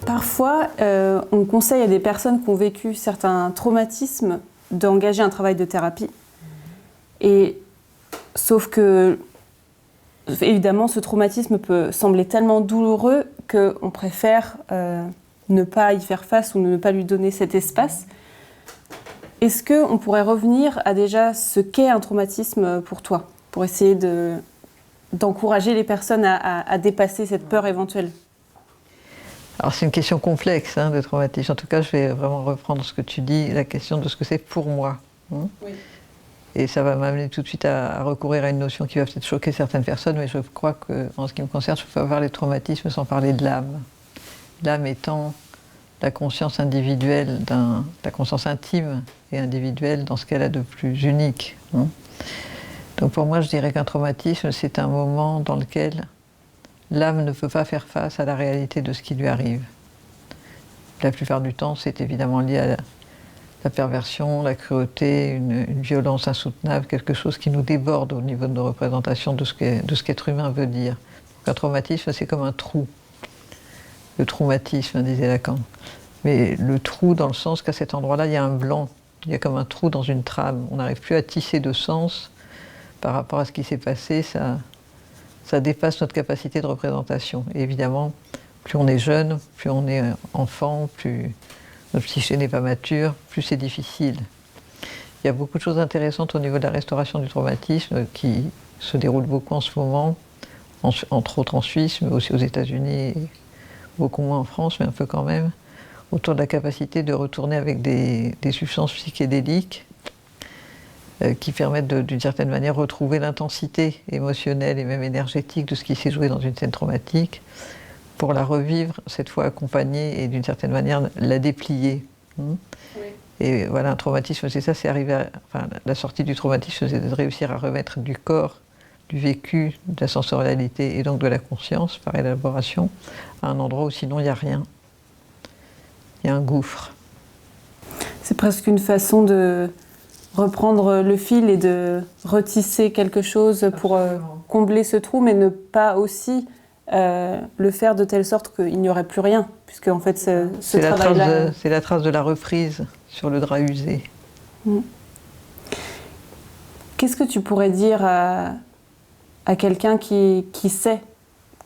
Parfois, on conseille à des personnes qui ont vécu certains traumatismes d'engager un travail de thérapie. Et sauf que, évidemment, ce traumatisme peut sembler tellement douloureux qu'on préfère ne pas y faire face ou ne pas lui donner cet espace. Est-ce qu'on pourrait revenir à déjà ce qu'est un traumatisme pour toi, pour essayer d'encourager les personnes à dépasser cette peur éventuelle? Alors c'est une question complexe, de traumatisme. En tout cas, je vais vraiment reprendre ce que tu dis, la question de ce que c'est pour moi. Oui. Et ça va m'amener tout de suite à recourir à une notion qui va peut-être choquer certaines personnes, mais je crois qu'en ce qui me concerne, je ne peux pas parler de traumatisme sans parler de l'âme. L'âme étant la conscience individuelle, la conscience intime et individuelle dans ce qu'elle a de plus unique. Donc pour moi, je dirais qu'un traumatisme, c'est un moment dans lequel l'âme ne peut pas faire face à la réalité de ce qui lui arrive. La plupart du temps, c'est évidemment lié à la perversion, la cruauté, une violence insoutenable, quelque chose qui nous déborde au niveau de nos représentations de ce qu'être humain veut dire. Donc un traumatisme, c'est comme un trou. Le traumatisme, disait Lacan. Mais le trou dans le sens qu'à cet endroit-là, il y a un blanc. Il y a comme un trou dans une trame. On n'arrive plus à tisser de sens par rapport à ce qui s'est passé. Ça dépasse notre capacité de représentation. Et évidemment, plus on est jeune, plus on est enfant, plus notre psyché n'est pas mature, plus c'est difficile. Il y a beaucoup de choses intéressantes au niveau de la restauration du traumatisme qui se déroulent beaucoup en ce moment, entre autres en Suisse, mais aussi aux États-Unis, et beaucoup moins en France, mais un peu quand même, autour de la capacité de retourner avec des substances psychédéliques qui permettent d'une certaine manière retrouver l'intensité émotionnelle et même énergétique de ce qui s'est joué dans une scène traumatique, pour la revivre, cette fois accompagnée et d'une certaine manière la déplier. Oui. Et voilà, un traumatisme, c'est ça, c'est arriver la sortie du traumatisme, c'est de réussir à remettre du corps, du vécu, de la sensorialité et donc de la conscience, par élaboration, à un endroit où sinon il n'y a rien. Il y a un gouffre. C'est presque une façon de reprendre le fil et de retisser quelque chose pour combler ce trou, mais ne pas aussi le faire de telle sorte qu'il n'y aurait plus rien, puisque en fait ce travail-là... C'est la trace de la reprise sur le drap usé. Qu'est-ce que tu pourrais dire à quelqu'un qui sait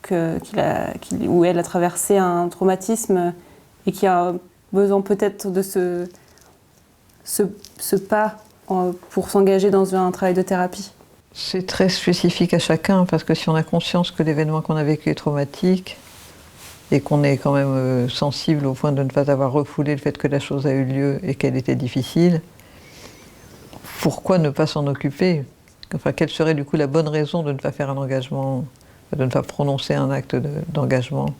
qu'il ou elle a traversé un traumatisme et qui a besoin peut-être de ce pas pour s'engager dans un travail de thérapie? C'est très spécifique à chacun, parce que si on a conscience que l'événement qu'on a vécu est traumatique, et qu'on est quand même sensible au point de ne pas avoir refoulé le fait que la chose a eu lieu et qu'elle était difficile, pourquoi ne pas s'en occuper? Enfin, quelle serait du coup la bonne raison de ne pas faire un engagement, de ne pas prononcer un acte d'engagement?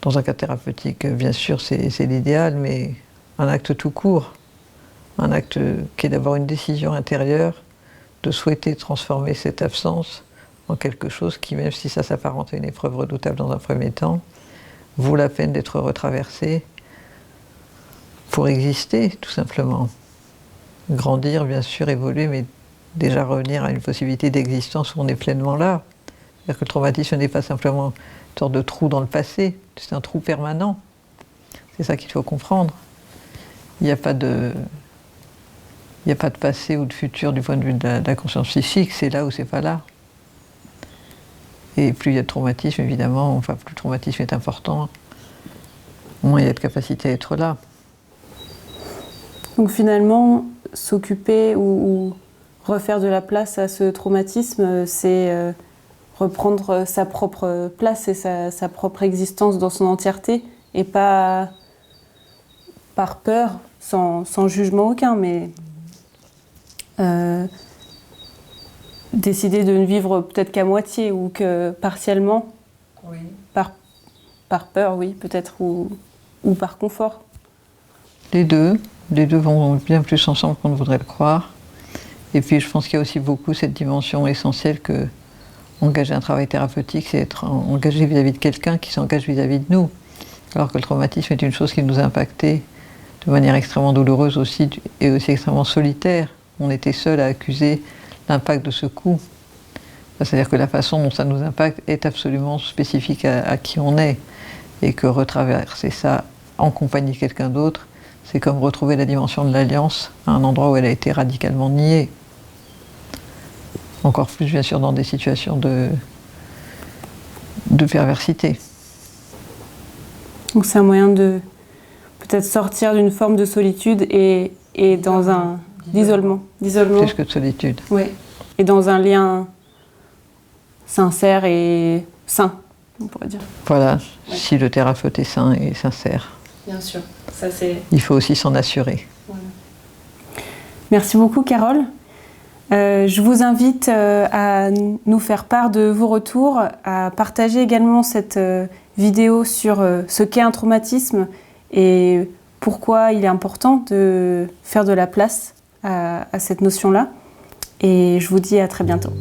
Dans un cas thérapeutique, bien sûr, c'est l'idéal, mais un acte tout court, un acte qui est d'abord une décision intérieure, de souhaiter transformer cette absence en quelque chose qui, même si ça s'apparente à une épreuve redoutable dans un premier temps, vaut la peine d'être retraversé pour exister, tout simplement. Grandir, bien sûr, évoluer, mais déjà revenir à une possibilité d'existence où on est pleinement là. C'est-à-dire que le traumatisme n'est pas simplement une sorte de trou dans le passé, c'est un trou permanent. C'est ça qu'il faut comprendre. Il n'y a pas de passé ou de futur du point de vue de la conscience psychique, c'est là ou c'est pas là. Et plus il y a de traumatisme, évidemment, enfin plus le traumatisme est important, moins il y a de capacité à être là. Donc finalement, s'occuper ou refaire de la place à ce traumatisme, c'est reprendre sa propre place et sa propre existence dans son entièreté, et pas par peur, sans jugement aucun, mais décider de ne vivre peut-être qu'à moitié ou que partiellement, oui. Par peur, oui, peut-être, ou par confort. Les deux vont bien plus ensemble qu'on ne voudrait le croire. Et puis je pense qu'il y a aussi beaucoup cette dimension essentielle que engager un travail thérapeutique, c'est être engagé vis-à-vis de quelqu'un qui s'engage vis-à-vis de nous. Alors que le traumatisme est une chose qui nous a impacté de manière extrêmement douloureuse aussi, et aussi extrêmement solitaire. On était seul à accuser l'impact de ce coup. C'est-à-dire que la façon dont ça nous impacte est absolument spécifique à qui on est. et que retraverser ça en compagnie de quelqu'un d'autre, c'est comme retrouver la dimension de l'alliance à un endroit où elle a été radicalement niée. Encore plus, bien sûr, dans des situations de perversité. Donc c'est un moyen de peut-être sortir d'une forme de solitude et dans un d'isolement. Plus que de solitude. Oui. Et dans un lien sincère et sain, on pourrait dire. Voilà, ouais. Si le thérapeute est sain et sincère. Bien sûr, ça c'est... Il faut aussi s'en assurer. Voilà. Merci beaucoup, Carole. Je vous invite à nous faire part de vos retours, à partager également cette vidéo sur ce qu'est un traumatisme et pourquoi il est important de faire de la place à cette notion-là. Et je vous dis à très bientôt.